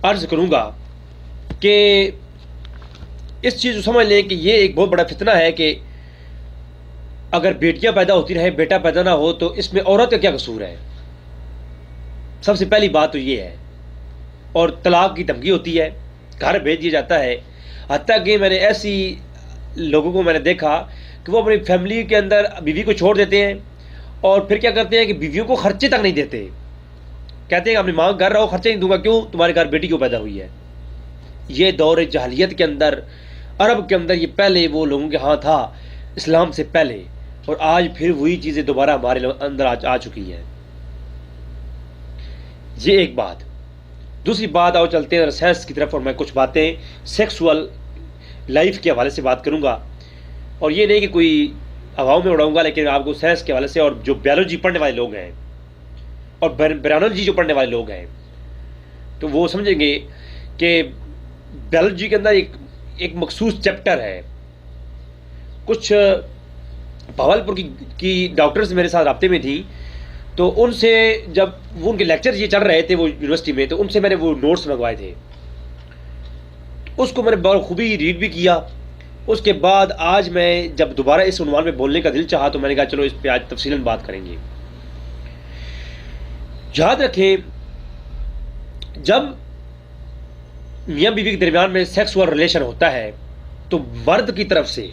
عرض کروں گا کہ اس چیز کو سمجھ لیں کہ یہ ایک بہت بڑا فتنہ ہے کہ اگر بیٹیاں پیدا ہوتی رہیں بیٹا پیدا نہ ہو تو اس میں عورت کا کیا قصور ہے؟ سب سے پہلی بات تو یہ ہے. اور طلاق کی دھمکی ہوتی ہے، گھر بھیج دیا جاتا ہے. حتیٰ کہ میں نے ایسی لوگوں کو میں نے دیکھا کہ وہ اپنی فیملی کے اندر بیوی کو چھوڑ دیتے ہیں اور پھر کیا کرتے ہیں کہ بیویوں کو خرچے تک نہیں دیتے. کہتے ہیں اپنی ماں گھر رہو، خرچے نہیں دوں گا. کیوں؟ تمہارے گھر بیٹی کیوں پیدا ہوئی ہے. یہ دور جاہلیت کے اندر، عرب کے اندر، یہ پہلے وہ لوگوں کے ہاں تھا اسلام سے پہلے، اور آج پھر وہی چیزیں دوبارہ ہمارے اندر آ چکی ہیں. یہ ایک بات. دوسری بات، آؤ چلتے ہیں سائنس کی طرف، اور میں کچھ باتیں سیکسول لائف کے حوالے سے بات کروں گا. اور یہ نہیں کہ کوئی ہواؤں میں اڑاؤں گا، لیکن آپ کو سائنس کے حوالے سے، اور جو بیولوجی پڑھنے والے لوگ ہیں اور برانولوجی جو پڑھنے والے لوگ ہیں تو وہ سمجھیں گے کہ بیولوجی کے اندر ایک مخصوص چیپٹر ہے. کچھ بھاولپور کی ڈاکٹرز میرے ساتھ رابطے میں تھی، تو ان سے جب وہ ان کے لیکچر یہ چل رہے تھے وہ یونیورسٹی میں، تو ان سے میں نے وہ نوٹس منگوائے تھے. اس کو میں نے بہت خوبی ریڈ بھی کیا. اس کے بعد آج میں جب دوبارہ اس عنوان پہ بولنے کا دل چاہا تو میں نے کہا چلو اس پہ آج تفصیلاً بات کریں گے. یاد رکھیں، جب میاں بیوی کے درمیان میں سیکسول ریلیشن ہوتا ہے تو مرد کی طرف سے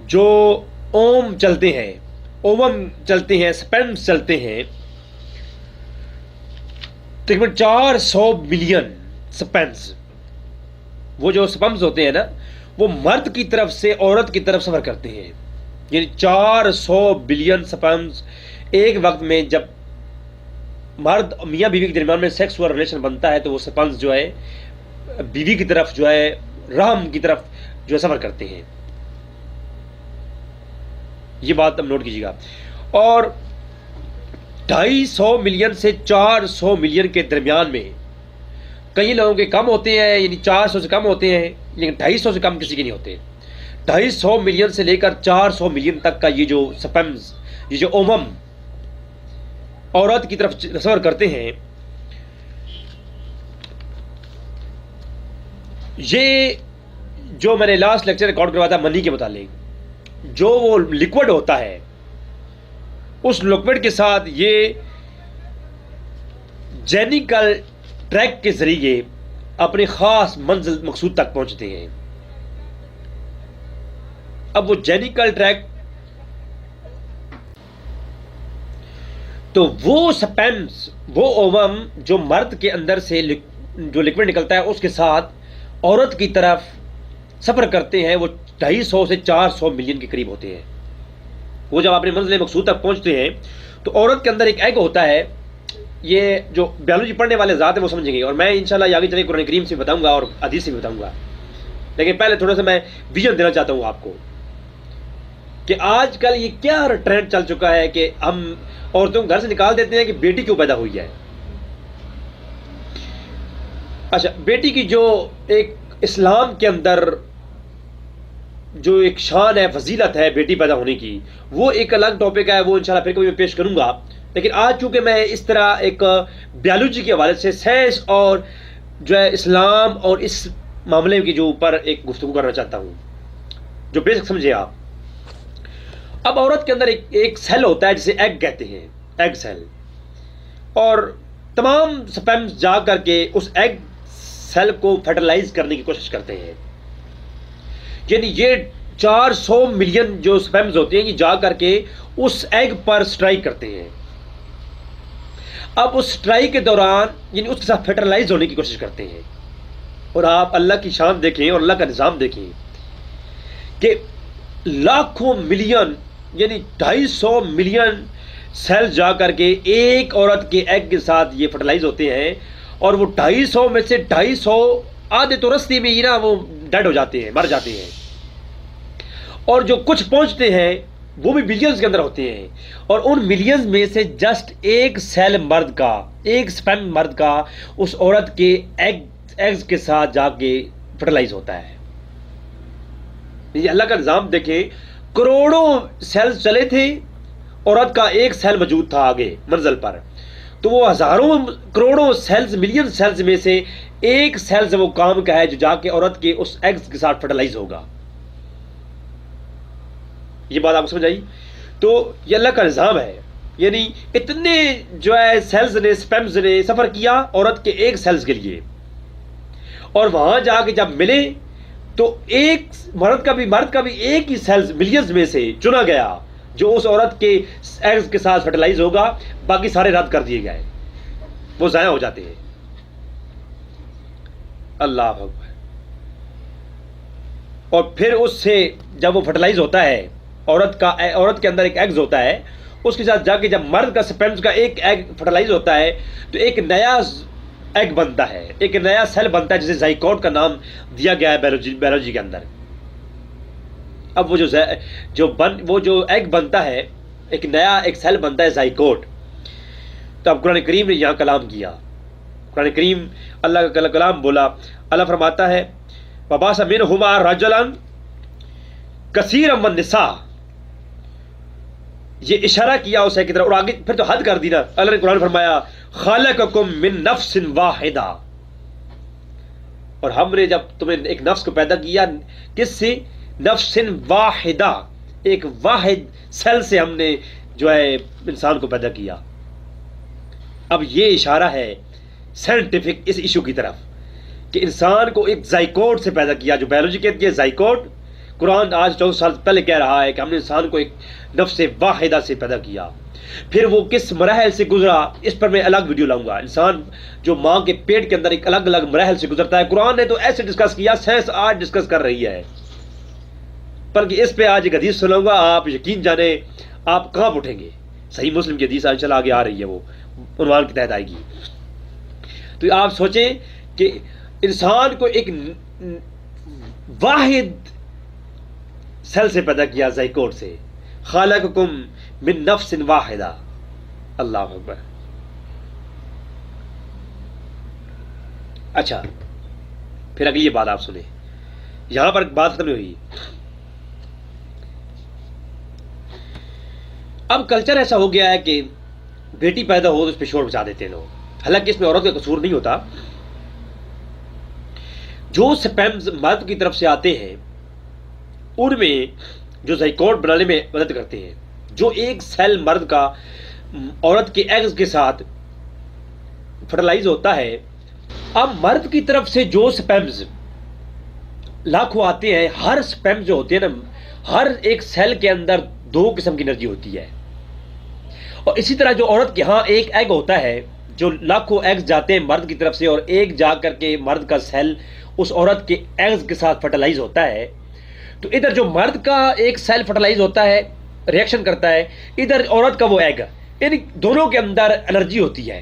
جو اوم چلتے ہیں، اووم چلتے ہیں، سپرمز چلتے ہیں، تقریباً 400 ملین سپرمز. وہ جو سپرمز ہوتے ہیں نا، وہ مرد کی طرف سے عورت کی طرف سفر کرتے ہیں. یعنی 400 بلین سپرمز ایک وقت میں جب مرد میاں بیوی کے درمیان میں سیکسول ریلیشن بنتا ہے تو وہ سپرمز جو ہے بیوی کی طرف جو ہے رحم کی طرف جو ہے سفر کرتے ہیں. یہ بات اب نوٹ کیجیے گا. اور 250 ملین سے 400 ملین کے درمیان میں کئی لوگوں کے کم ہوتے ہیں، یعنی 400 سے کم ہوتے ہیں، لیکن 250 سے کم کسی کے نہیں ہوتے. 250 ملین سے لے کر 400 ملین تک کا یہ جو سپرمز، یہ جو اومم عورت کی طرف سفر کرتے ہیں، یہ جو میں نے لاسٹ لیکچر ریکارڈ کروایا تھا منی کے متعلق، جو وہ لکوڈ ہوتا ہے، اس لکوڈ کے ساتھ یہ جینیکل ٹریک کے ذریعے اپنے خاص منزل مقصود تک پہنچتے ہیں. اب وہ جینیکل ٹریک، تو وہ سپرمز، وہ اووم جو مرد کے اندر سے جو لکوڈ نکلتا ہے اس کے ساتھ عورت کی طرف سفر کرتے ہیں، وہ 250 سے 400 ملین کے قریب ہوتے ہیں. وہ جب اپنے منزل مقصود تک پہنچتے ہیں تو عورت کے اندر ایک ایگ ہوتا ہے. یہ جو بیولوجی پڑھنے والے ذات ہیں وہ سمجھیں گے، اور میں انشاءاللہ یہ آگے چلے قرآن کریم سے بتاؤں گا اور حدیث سے بھی بتاؤں گا. لیکن پہلے تھوڑا سا میں ویژن دینا چاہتا ہوں آپ کو کہ آج کل یہ کیا ٹرینڈ چل چکا ہے کہ ہم عورتوں کو گھر سے نکال دیتے ہیں کہ بیٹی کیوں پیدا ہوئی ہے. اچھا، بیٹی کی جو ایک اسلام کے اندر جو ایک شان ہے، فضیلت ہے بیٹی پیدا ہونے کی، وہ ایک الگ ٹاپک ہے، وہ انشاءاللہ پھر کبھی میں پیش کروں گا. لیکن آج چونکہ میں اس طرح ایک بیولوجی کے حوالے سے سائنس اور جو ہے اسلام اور اس معاملے کے جو اوپر ایک گفتگو کرنا چاہتا ہوں جو بیسک سمجھے آپ. اب عورت کے اندر ایک سیل ہوتا ہے جسے ایگ کہتے ہیں، ایگ سیل، اور تمام سپرمز جا کر کے اس ایگ سیل کو فرٹیلائز کرنے کی کوشش کرتے ہیں. یعنی یہ 400 ملین جو سپرمز ہوتے ہیں یہ جا کر کے اس ایگ پر سٹرائک کرتے ہیں. اب اس سٹرائک کے دوران یعنی اس کے ساتھ فرٹیلائز ہونے کی کوشش کرتے ہیں. اور آپ اللہ کی شان دیکھیں اور اللہ کا نظام دیکھیں کہ لاکھوں ملین یعنی 250 ملین سیل جا کر کے ایک عورت کے ایگ کے ساتھ یہ فرٹیلائز ہوتے ہیں، اور وہ 250 میں سے 250 آدھے تو رستے میں ہی نا وہ ڈیڈ ہو جاتے ہیں، مر جاتے ہیں. اور جو کچھ پہنچتے ہیں وہ بھی ملینز کے اندر ہوتے ہیں، اور ان ملینز میں سے جسٹ ایک سیل مرد کا، ایک سپرم مرد کا اس عورت کے ایگز کے ساتھ جا کے فرٹیلائز ہوتا ہے. یہ اللہ کا نظام دیکھیں، کروڑوں سیلز چلے تھے، عورت کا ایک سیل موجود تھا آگے منزل پر. تو وہ ہزاروں کروڑوں سیلز ملین سیلز میں سے ایک سیلز وہ کام کا ہے جو جا کے عورت کے اس ایگز کے ساتھ فرٹیلائز ہوگا. یہ بات آپ کو سمجھ آئی؟ تو یہ اللہ کا نظام ہے. یعنی اتنے جو ہے سیلز نے سپیمز نے سفر کیا عورت کے ایک سیلز کے لیے، اور وہاں جا کے جب ملے تو ایک مرد کا بھی ایک ہی سیلز ملینز میں سے چنا گیا جو اس عورت کے ایگز کے ساتھ فرٹیلائز ہوگا. باقی سارے رد کر دیے گئے، وہ ضائع ہو جاتے ہیں. اللہ اکبر. اور پھر اس سے جب وہ فرٹیلائز ہوتا ہے، عورت کے اندر ایک ایگز ہوتا ہے، اس کے ساتھ جا کے جب مرد کا سپرمز کا ایک ایگ فرٹیلائز ہوتا ہے تو ایک نیا ایگ بنتا ہے، ایک نیا سیل بنتا ہے جسے زائکوٹ کا نام دیا گیا ہے بیولوجی کے اندر. اب وہ جو ایگ بنتا ہے، ایک نیا ایک سیل بنتا ہے زائکوٹ. تو اب قرآن کریم نے یہاں کلام کیا. قرآن کریم اللہ کا کلام بولا. اللہ فرماتا ہے وَبَعَثَ مِنْهُمَا رَجُلًا كَثِيرًا مِنَ النِّسَاءِ. یہ اشارہ کیا اسے کی طرف، اور آگے پھر تو حد کر دی نا. اللہ نے قرآن فرمایا خَلَقَكُم مِّن نَفْسٍ وَاحِدَةٍ. اور ہم نے جب تمہیں ایک نفس کو پیدا کیا، کس سے؟ نفس واحدہ، ایک واحد سیل سے ہم نے جو ہے انسان کو پیدا کیا. اب یہ اشارہ ہے سائنٹیفک اس ایشو کی طرف کہ انسان کو ایک زائکوٹ سے پیدا کیا، جو بیولوجی کہتی ہے زائکوٹ. قرآن آج 14 سال پہلے کہہ رہا ہے کہ ہم نے انسان کو ایک نفس واحدہ سے پیدا کیا. پھر وہ کس مراحل سے گزرا اس پر میں الگ ویڈیو لاؤں گا. انسان جو ماں کے پیٹ کے اندر ایک الگ الگ مراحل سے گزرتا ہے. قرآن نے تو ایسے ڈسکس کیا، سائنس آج ڈسکس کر رہی ہے. بلکہ اس پہ آج ایک حدیث سناؤں گا، آپ یقین جانیں آپ کہاں اٹھیں گے. صحیح مسلم کی حدیث انشاءاللہ آگے آ رہی ہے، وہ عنوان کے تحت آئے گی. تو آپ سوچیں کہ انسان کو ایک واحد سیل سے پیدا کیا، زائکوٹ سے. خالقکم من نفس واحدہ. اللہ اکبر. اچھا پھر اگلی بات آپ سنیں، یہاں پر بات ختم ہوئی. اب کلچر ایسا ہو گیا ہے کہ بیٹی پیدا ہو تو اس پہ شور مچا دیتے ہیں لوگ. حالانکہ اس میں عورت کا قصور نہیں ہوتا. جو سپیمز مرد کی طرف سے آتے ہیں ان میں جو زائکوٹ بنانے میں مدد کرتے ہیں، جو ایک سیل مرد کا عورت کے ایگز کے ساتھ فرٹیلائز ہوتا ہے. اب مرد کی طرف سے جو سپیمز لاکھوں آتے ہیں، ہر سپیم جو ہوتے ہیں نا، ہر ایک سیل کے اندر 2 قسم کی انرجی ہوتی ہے. اور اسی طرح جو عورت کے ہاں ایک ایگ ہوتا ہے، جو لاکھوں ایگز جاتے ہیں مرد کی طرف سے، اور ایک جا کر کے مرد کا سیل اس عورت کے ایگز کے ساتھ فرٹیلائز ہوتا ہے. تو ادھر جو مرد کا ایک سیل فرٹیلائز ہوتا ہے، ریئیکشن کرتا ہے، ادھر عورت کا وہ ایگ، یعنی دونوں کے اندر انرجی ہوتی ہے.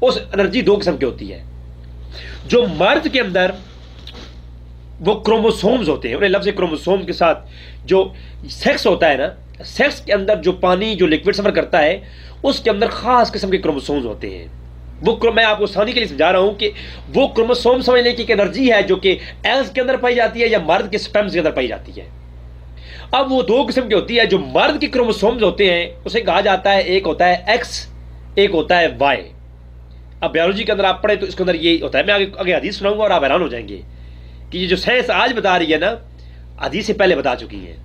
اس انرجی 2 قسم کی ہوتی ہے. جو مرد کے اندر وہ کروموسومز ہوتے ہیں، انہیں لفظ کروموسوم کے ساتھ جو سیکس ہوتا ہے نا، سیکس کے اندر جو پانی جو لکوڈ سفر کرتا ہے اس کے اندر خاص قسم کے کروموسومز ہوتے ہیں. وہ میں آپ کو آسانی کے لیے سمجھا رہا ہوں کہ وہ کروموسوم سمجھ لیں کہ ایک انرجی ہے جو کہ ایگز کے اندر پائی جاتی ہے یا مرد کے سپیمز کے اندر پائی جاتی ہے. اب وہ 2 قسم کی ہوتی ہے. جو مرد کے کروموسومز ہوتے ہیں اسے کہا جاتا ہے، ایک ہوتا ہے ایکس، ایک ہوتا ہے وائی. اب بیولوجی کے اندر آپ پڑھیں تو اس کے اندر یہ ہوتا ہے. میں آگے حدیث سناؤں گا اور آپ حیران ہو جائیں گے کہ یہ جو سائنس آج بتا رہی ہے نا، حدیث سے پہلے بتا چکی ہے.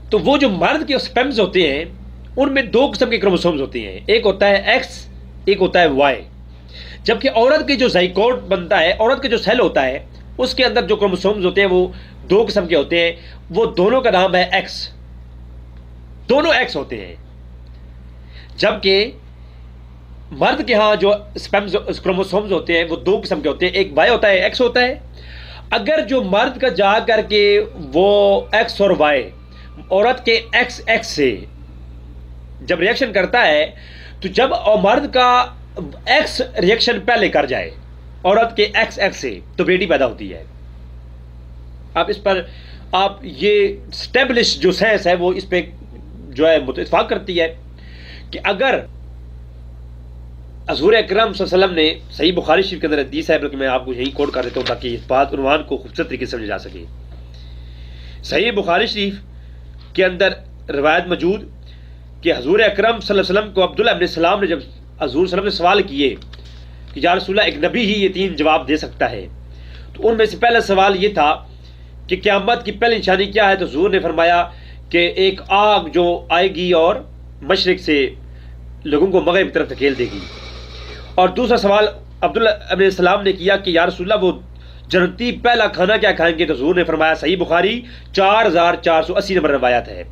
تو وہ جو مرد کے سپیمز ہوتے ہیں ان میں 2 قسم کے کروموسومز ہوتے ہیں، ایک ہوتا ہے ایکس، ایک ہوتا ہے وائی. جبکہ عورت کے جو زائکوٹ بنتا ہے، عورت کے جو سیل ہوتا ہے اس کے اندر جو کروموسومز ہوتے ہیں وہ 2 قسم کے ہوتے ہیں. وہ دونوں کا نام ہے ایکس، دونوں ایکس ہوتے ہیں. جبکہ مرد کے ہاں جو سپیمز کروموسومز ہوتے ہیں وہ 2 قسم کے ہوتے ہیں، ایک وائی ہوتا ہے، ایکس ہوتا ہے. اگر جو مرد کا جا کر کے وہ ایکس اور وائی عورت کے ایکس ایکس سے جب ریئیکشن کرتا ہے، تو جب مرد کا ایکس ریئیکشن پہلے کر جائے عورت کے ایکس ایکس سے تو بیٹی پیدا ہوتی ہے. اب اس پر آپ یہ اسٹیبلش جو سائنس ہے وہ اس پہ جو ہے اتفاق کرتی ہے کہ اگر حضور اکرم صلی اللہ علیہ وسلم نے صحیح بخاری شریف کے اندر حدیث ہے، بلکہ میں آپ کو یہی کوٹ کر دیتا ہوں تاکہ اس بات عنوان کو خوبصورت طریقے سے سمجھا جا سکے. صحیح بخاری شریف کے اندر روایت موجود کہ حضور اکرم صلی اللہ علیہ وسلم کو عبداللہ ابن سلام نے جب حضور صلی اللہ علیہ وسلم نے سوال کیے کہ یا رسول اللہ ایک نبی ہی یہ 3 جواب دے سکتا ہے، تو ان میں سے پہلا سوال یہ تھا کہ قیامت کی پہلی نشانی کیا ہے؟ تو حضور نے فرمایا کہ ایک آگ جو آئے گی اور مشرق سے لوگوں کو مغرب کی طرف دھکیل دے گی. اور دوسرا سوال عبداللہ ابن السلام نے کیا کہ یا رسول اللہ وہ جنتی پہلا کھانا کیا کھائیں گے؟ تو حضور نے فرمایا، صحیح بخاری 4480 نمبر روایت ہے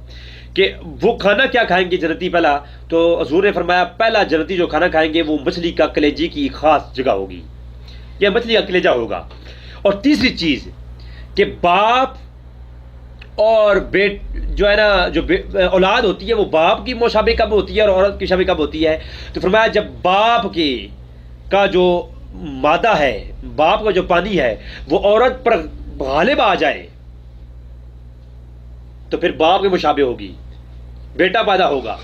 کہ وہ کھانا کیا کھائیں گے جنتی پہلا؟ تو حضور نے فرمایا پہلا جنتی جو کھانا کھائیں گے وہ مچھلی کا کلیجے کی خاص جگہ ہوگی، یا مچھلی کا کلیجہ ہوگا. اور تیسری چیز کہ باپ اور بیٹ جو ہے نا جو اولاد ہوتی ہے وہ باپ کی مشابہ کب ہوتی ہے اور عورت کی شابہ کب ہوتی ہے؟ تو فرمایا جب باپ کی کا جو مادہ ہے، باپ کا جو پانی ہے وہ عورت پر غالب آ جائے تو پھر باپ کی مشابہ ہوگی، بیٹا پیدا ہوگا.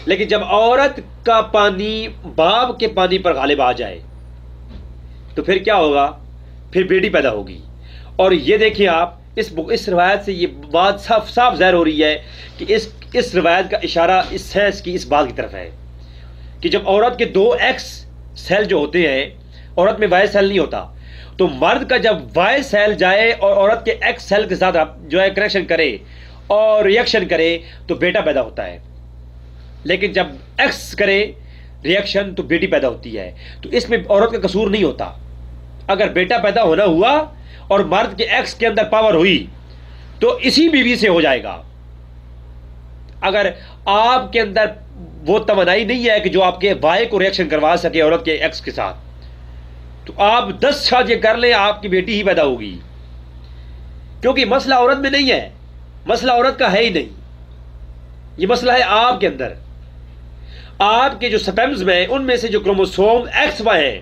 لیکن جب عورت کا پانی باپ کے پانی پر غالب آ جائے تو پھر کیا ہوگا؟ پھر بیٹی پیدا ہوگی. اور یہ دیکھیں آپ اس روایت سے یہ بات صاف ظاہر ہو رہی ہے کہ اس روایت کا اشارہ اس سینس کی اس بات کی طرف ہے کہ جب عورت کے 2 ایکس سیل جو ہوتے ہیں، عورت میں وائی سیل نہیں ہوتا، تو مرد کا جب وائی سیل جائے اور عورت کے ایکس سیل کے ساتھ جو ہے کنیکشن کرے اور ریئیکشن کرے تو بیٹا پیدا ہوتا ہے. لیکن جب ایکس کرے ریئیکشن تو بیٹی پیدا ہوتی ہے. تو اس میں عورت کا قصور نہیں ہوتا. اگر بیٹا پیدا ہونا ہوا اور مرد کے ایکس کے اندر پاور ہوئی تو اسی بیوی سے ہو جائے گا. اگر آپ کے اندر وہ توانائی نہیں ہے کہ جو آپ کے وائی کو ریئیکشن کروا سکے عورت کے ایکس کے ساتھ، تو آپ 10 شادیاں کر لیں آپ کی بیٹی ہی پیدا ہوگی. کیونکہ مسئلہ عورت میں نہیں ہے، مسئلہ عورت کا ہے ہی نہیں، یہ مسئلہ ہے آپ کے اندر. آپ کے جو سپیمز میں ان میں سے جو کروموسوم ایکس وائی ہیں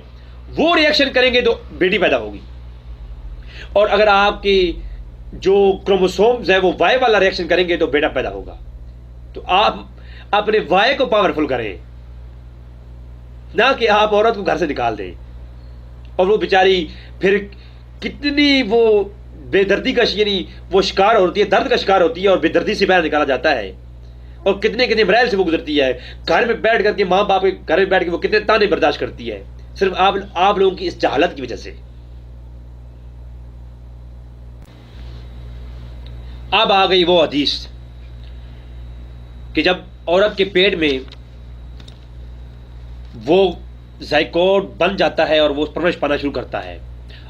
وہ ریئیکشن کریں گے تو بیٹی پیدا ہوگی. اور اگر آپ کی جو کروموسومز ہیں وہ وائی والا ریئیکشن کریں گے تو بیٹا پیدا ہوگا. تو آپ اپنے وائی کو پاورفل کریں، نہ کہ آپ عورت کو گھر سے نکال دیں اور وہ بیچاری پھر کتنی وہ بے دردی کا یعنی وہ شکار ہوتی ہے، درد کا شکار ہوتی ہے اور بے دردی سے باہر نکالا جاتا ہے. اور کتنے مراحل سے وہ گزرتی ہے. گھر میں بیٹھ کر کے ماں باپ کے گھر میں بیٹھ کے وہ کتنے تانے برداشت کرتی ہے صرف آپ لوگوں کی اس جہالت کی وجہ سے. اب آ گئی وہ حدیث کہ جب عورت کے پیٹ میں وہ زائکوٹ بن جاتا ہے اور وہ پرورش پانا شروع کرتا ہے.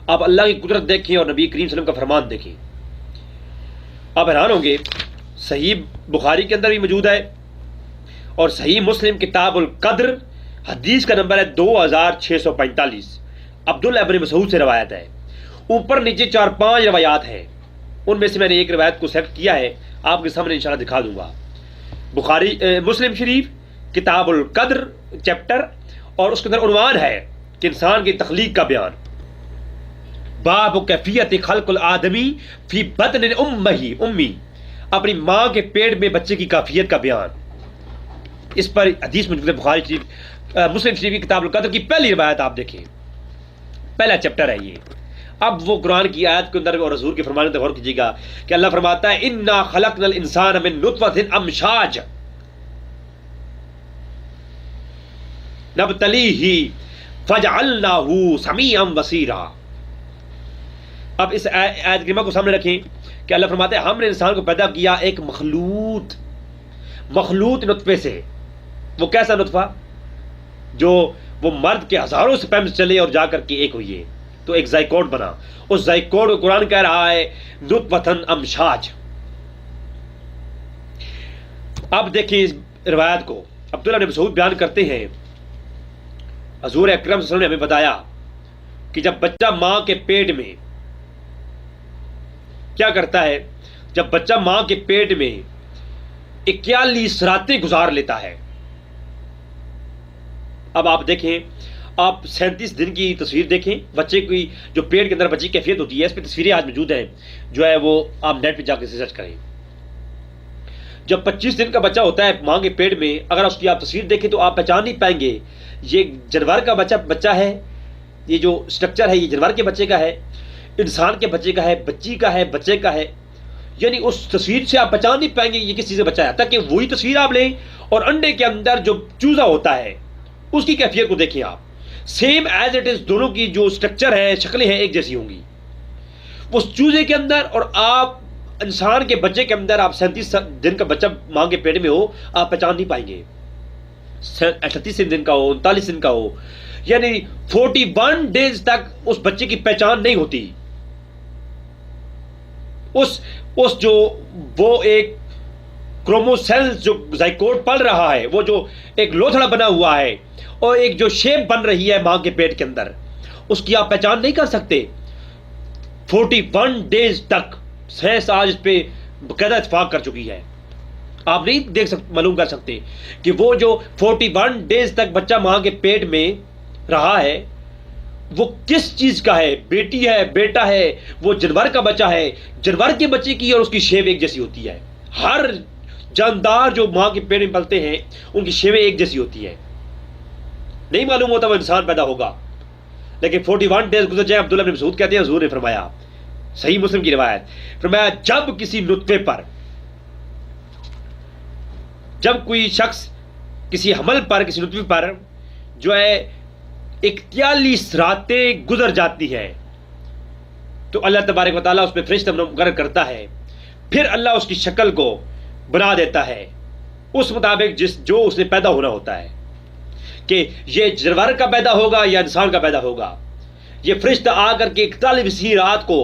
اب اللہ کی قدرت دیکھیں اور نبی کریم صلی اللہ علیہ وسلم کا فرمان دیکھیں. آپ حیران ہوں گے، صحیح بخاری کے اندر بھی موجود ہے اور صحیح مسلم کتاب القدر حدیث کا نمبر ہے 2645. عبداللہ ابن مسعود سے روایت ہے. اوپر نیچے 4-5 روایات ہیں، ان میں سے میں نے ایک روایت کو سلیکٹ کیا ہے، آپ کے سامنے انشاءاللہ دکھا دوں گا. بخاری مسلم شریف کتاب القدر چیپٹر، اور اس کے اندر عنوان ہے کہ انسان کی تخلیق کا بیان. باب کیفیت خلق الآدمی فی بطن امی، اپنی ماں کے پیٹ میں بچے کی کیفیت کا بیان. اس پر حدیث موجود ہے بخاری شریف مسلم شریف کی کتاب القدر کی پہلی روایت آپ دیکھیں، پہلا چیپٹر ہے یہ. اب وہ قرآن کی آیت کے اندر اور حضور کے فرمانے پر غور کیجیے گا کہ اللہ فرماتا ہے انا خلقنا الانسان من نطفۃ امشاج نبتلیہ فجعلناہ سمیعا بصیرا. اب اس آیت کریمہ کو سامنے رکھیں کہ اللہ فرماتے ہیں ہم نے انسان کو پیدا کیا ایک مخلوط نطفے سے. وہ کیسا نطفہ؟ جو وہ مرد کے ہزاروں سپرمز چلے اور جا کر کے ایک ہوئی ہے تو ایک زائکوٹ بنا. اس زائکوٹ کو قرآن کہہ رہا ہے نطفتن امشاج. اب دیکھیں اس روایت کو. عبداللہ بن مسعود بیان کرتے ہیں حضور اکرم صلی اللہ علیہ وسلم نے ہمیں بتایا کہ جب بچہ ماں کے پیٹ میں کیا کرتا ہے، جب بچہ ماں کے پیٹ میں 41 راتیں گزار لیتا ہے. اب آپ دیکھیں، آپ 37 دن کی تصویر دیکھیں بچے کی، جو پیٹ کے اندر بچے کی کیفیت ہوتی ہے. اس پہ تصویریں آج موجود ہیں، جو ہے وہ آپ نیٹ پہ جا کے سرچ کریں. جب 25 دن کا بچہ ہوتا ہے ماں کے پیٹ میں، اگر اس کی آپ تصویر دیکھیں تو آپ پہچان نہیں پائیں گے یہ جانور کا بچہ ہے، یہ جو سٹرکچر ہے یہ جانور کے بچے کا ہے، انسان کے بچے کا ہے، بچی کا ہے، بچے کا ہے. یعنی اس تصویر سے آپ پہچان نہیں پائیں گے یہ کس چیز سے بچہ ہے، تاکہ وہی تصویر آپ لیں اور انڈے کے اندر جو چوزا ہوتا ہے اس کی کیفیت کو دیکھیں آپ، سیم ایز اٹ از، دونوں کی جو اسٹرکچر ہے، شکلیں ہیں، ایک جیسی ہوں گی. اس چوزے کے اندر اور آپ انسان کے بچے کے اندر، آپ 37 دن کا بچہ ماں کے پیٹ میں ہو، آپ پہچان نہیں پائیں گے. 38 دن کا ہو، 39 دن کا ہو، یعنی 41 ڈیز تک اس بچے کی پہچان نہیں ہوتی. اس جو وہ ایک کروموسیل جو زائکوٹ پل رہا ہے، وہ جو ایک لوتھڑا بنا ہوا ہے اور ایک جو شیپ بن رہی ہے ماں کے پیٹ کے اندر، اس کی آپ پہچان نہیں کر سکتے 41 ڈیز تک. سائنس آج اس پہ باقاعدہ اتفاق کر چکی ہے. آپ نہیں دیکھ سکتے، معلوم کر سکتے کہ وہ جو 41 ڈیز تک بچہ ماں کے پیٹ میں رہا ہے وہ کس چیز کا ہے، بیٹی ہے، بیٹا ہے، وہ جانور کا بچہ ہے. جانور کے بچے کی اور اس کی شیپ ایک جیسی ہوتی ہے. ہر جاندار جو ماں کے پیٹ میں پلتے ہیں ان کی شیویں ایک جیسی ہوتی ہے. نہیں معلوم ہوتا وہ انسان پیدا ہوگا، لیکن 41 ڈیز گزر جائے. عبداللہ بن مسعود کہتے ہیں حضور نے فرمایا، صحیح مسلم کی روایت، فرمایا جب کسی نطفے پر، جب کوئی شخص کسی حمل پر، کسی نطفے پر جو ہے 41 راتیں گزر جاتی ہے تو اللہ تبارک و تعالیٰ اس پہ فرشتہ مقرر کرتا ہے. پھر اللہ اس کی شکل کو بنا دیتا ہے اس مطابق جو اس نے پیدا ہونا ہوتا ہے، کہ یہ جانور کا پیدا ہوگا یا انسان کا پیدا ہوگا. یہ فرشتہ آ کر کے 41ویں رات کو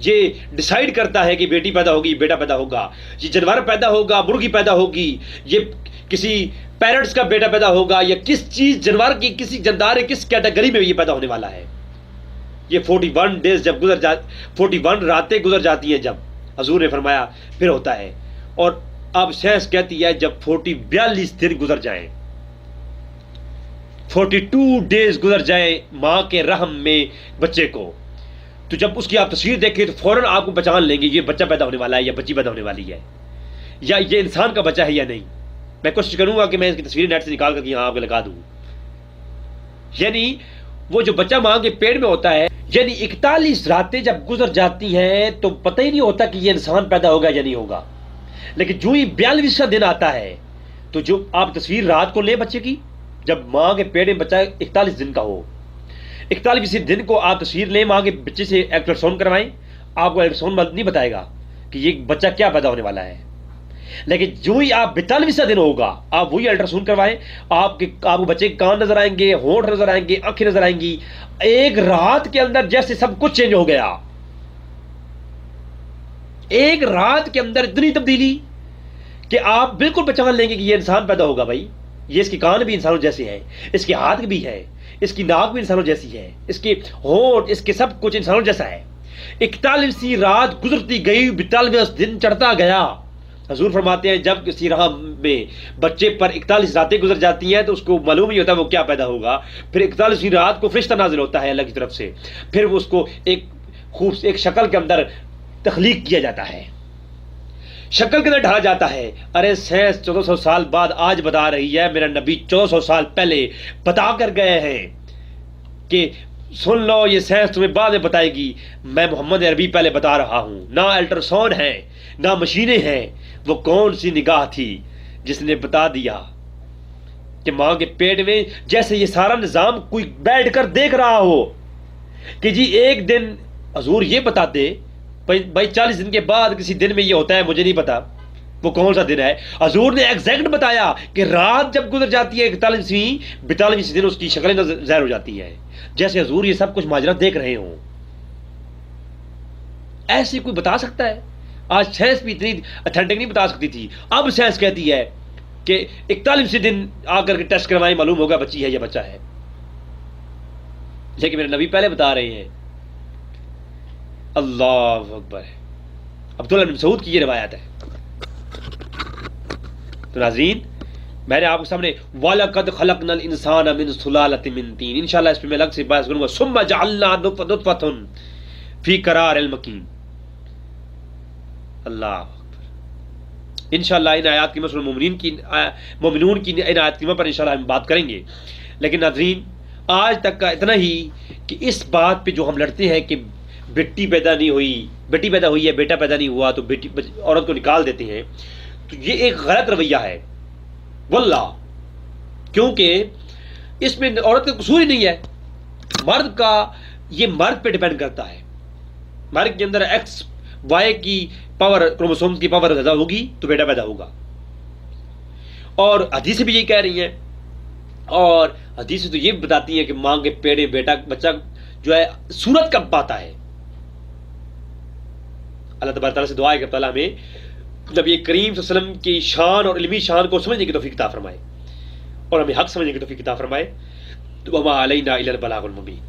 یہ ڈیسائیڈ کرتا ہے کہ بیٹی پیدا ہوگی، بیٹا پیدا ہوگا، یہ جانور پیدا ہوگا، مرغی پیدا ہوگی، یہ کسی پیرٹس کا بیٹا پیدا ہوگا، یا کس چیز جانور کی کسی جاندار کس کیٹیگری میں یہ پیدا ہونے والا ہے. یہ 41 ڈیز جب 41 راتیں گزر جاتی ہیں، جب حضور نے فرمایا پھر ہوتا ہے. اور اب سائنس کہتی ہے جب 42 دن گزر جائیں، 42 ڈیز گزر جائیں ماں کے رحم میں بچے کو، تو جب اس کی آپ تصویر دیکھیں تو فوراً آپ کو پہچان لیں گے یہ بچہ پیدا ہونے والا ہے یا بچی پیدا ہونے والی ہے، یا یہ انسان کا بچہ ہے یا نہیں. میں کوشش کروں گا کہ میں اس کی تصویر نیٹ سے نکال کر کے یہاں آپ کو لگا دوں. یعنی وہ جو بچہ ماں کے پیٹ میں ہوتا ہے، یعنی 41 راتیں جب گزر جاتی ہیں تو پتہ ہی نہیں ہوتا کہ یہ انسان پیدا ہوگا یا نہیں ہوگا. لیکن جو ہی 42واں دن آتا ہے تو جو آپ تصویر رات کو لیں بچے کی، جب ماں کے پیٹ میں بچہ 41 دن کا ہو، 41ویں دن کو آپ تصویر لیں ماں کے بچے سے، الٹراساؤنڈ کروائیں. آپ کو الٹراساؤنڈ نہیں بتائے گا کہ یہ بچہ کیا پیدا ہونے والا ہے. لیکن جو ہی آپ 42واں دن ہوگا، آپ وہی الٹراساؤنڈ کروائیں، آپ کو بچے کے کان نظر آئیں گے، ہونٹ نظر آئیں گے، آنکھیں نظر آئیں گی. ایک رات کے اندر جیسے سب کچھ چینج ہو گیا. ایک رات کے اندر اتنی تبدیلی کہ آپ بالکل پہچان لیں گے کہ یہ انسان پیدا ہوگا. بھائی یہ اس کے کان بھی انسانوں جیسے ہیں، اس کے ہاتھ بھی ہے، اس کی ناک بھی انسانوں جیسی ہے، اس کے ہونٹ، اس کے سب کچھ انسانوں جیسا ہے. 41ویں رات گزرتی گئی، 42واں دن چڑھتا گیا. حضور فرماتے ہیں جب کسی راہ میں بچے پر 41 راتیں گزر جاتی ہیں تو اس کو معلوم ہی ہوتا ہے وہ کیا پیدا ہوگا. پھر 41ویں رات کو فرشتہ نازل ہوتا ہے اللہ کی طرف سے، پھر اس کو ایک شکل کے اندر تخلیق کیا جاتا ہے، شکل کے اندر ڈھالا جاتا ہے. ارے سائنس 1400 سال بعد آج بتا رہی ہے، میرا نبی 1400 سال پہلے بتا کر گئے ہیں کہ سن لو، یہ سائنس تمہیں بعد میں بتائے گی، میں محمد عربی پہلے بتا رہا ہوں. نہ الٹراساؤنڈ ہے، نہ مشینیں ہیں. وہ کون سی نگاہ تھی جس نے بتا دیا کہ ماں کے پیٹ میں، جیسے یہ سارا نظام کوئی بیٹھ کر دیکھ رہا ہو کہ جی ایک دن حضور یہ بتاتے بھائی 40 دن کے بعد کسی دن میں یہ ہوتا ہے، مجھے نہیں پتا وہ کون سا دن ہے. حضور نے ایگزیکٹ بتایا کہ رات جب گزر جاتی ہے 42ویں دن اس کی شکلیں ظاہر ہو جاتی ہے، جیسے حضور یہ سب کچھ ماجرا دیکھ رہے ہوں. ایسے کوئی بتا سکتا ہے؟ آج سائنس بھی اتنی اتھینٹک نہیں بتا سکتی تھی. اب سائنس کہتی ہے کہ 41ویں دن آ کر کے ٹیسٹ کروائیں، معلوم ہوگا بچی ہے یا بچہ ہے. لیکن میرے نبی پہلے بتا رہے ہیں. اللہ اکبر. عبداللہ بن مسعود کی یہ روایت ہے. تو ناظرین، میں نے آپ کے سامنے وَلَقَدْ خَلَقْنَا الْإِنسَانَ مِنْ سُلَالَةٍ مِنْ طِينٍ، انشاءاللہ اس پہ میں الگ سے بحث کروں گا. ثُمَّ جَعَلْنَا نُطْفَةً فِي قَرَارٍ الْمَكِينٍ. اللہ انشاءاللہ ان آیات کی مومنون کی ان آیات کریمہ پر انشاءاللہ ہم بات کریں گے. لیکن ناظرین آج تک کا اتنا ہی کہ اس بات پہ جو ہم لڑتے ہیں کہ بیٹی پیدا نہیں ہوئی، بیٹی پیدا ہوئی ہے بیٹا پیدا نہیں ہوا تو بیٹی عورت کو نکال دیتے ہیں، تو یہ ایک غلط رویہ ہے واللہ، کیونکہ اس میں عورت کا قصور ہی نہیں ہے، مرد کا، یہ مرد پہ ڈیپینڈ کرتا ہے، مرد کے اندر ایکس وائی کی پاور، کروموسوم کی پاور زیادہ ہوگی تو بیٹا پیدا ہوگا، اور حدیثیں بھی یہی کہہ رہی ہیں، اور حدیثیں تو یہ بتاتی ہیں کہ ماں کے پیڑے بیٹا بچہ جو ہے سورت کب پاتا ہے۔ اللہ تبارک تعالیٰ سے دعا ہے کہ تعالیٰ ہمیں نبی کریم صلی اللہ علیہ وسلم کی شان اور علمی شان کو سمجھنے کی توفیق عطا فرمائے، اور ہمیں حق سمجھنے کی توفیق عطا فرمائے۔ وما علینا الا البلاغ المبین۔